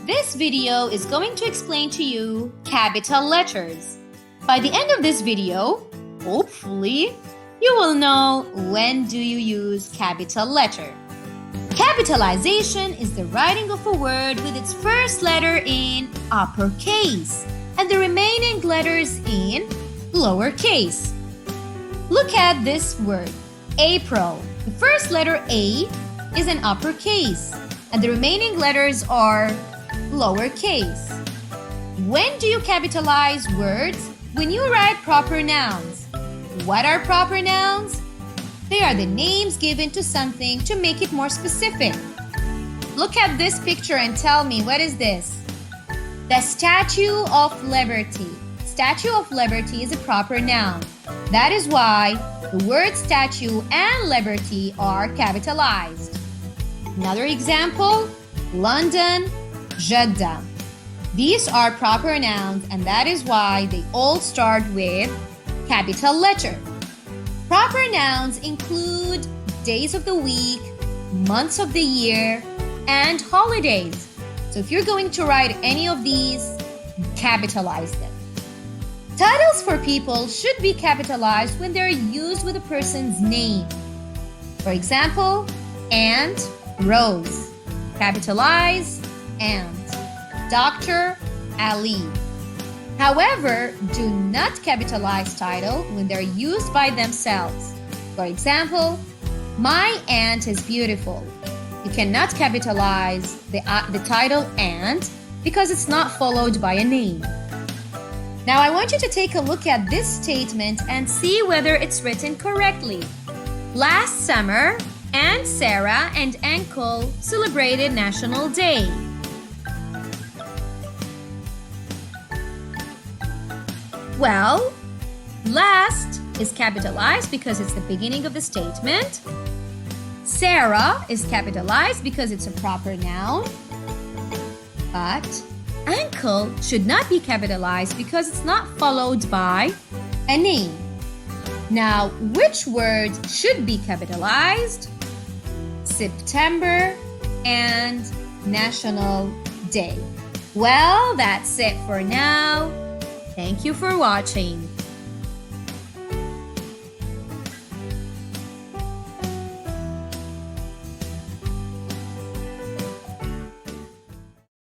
This video is going to explain to you capital letters. By the end of this video, hopefully, you will know when do you use capital letter. Capitalization is the writing of a word with its first letter in uppercase and the remaining letters in lowercase. Look at this word, April. The first letter A is in uppercase and the remaining letters are lowercase. When do you capitalize words? When you write proper nouns. What are proper nouns? They are the names given to something to make it more specific. Look at this picture and tell me, what is this? The Statue of Liberty. Statue of Liberty is a proper noun. That is why the word statue and liberty are capitalized. Another example, London, Jeddah. These are proper nouns and that is why they all start with capital letter. Proper nouns include days of the week, months of the year, and holidays. So if you're going to write any of these, capitalize them. Titles for people should be capitalized when they're used with a person's name. For example, Aunt Rose. Capitalize Aunt. Dr. Ali. However, do not capitalize title when they're used by themselves. For example, my aunt is beautiful. You cannot capitalize the title aunt because it's not followed by a name. Now I want you to take a look at this statement and see whether it's written correctly. Last summer, Aunt Sarah and Uncle celebrated National Day. Well, last is capitalized because it's the beginning of the statement. Sarah is capitalized because it's a proper noun. But uncle should not be capitalized because it's not followed by a name. Now, which word should be capitalized? September and National Day. Well, that's it for now. Thank you for watching.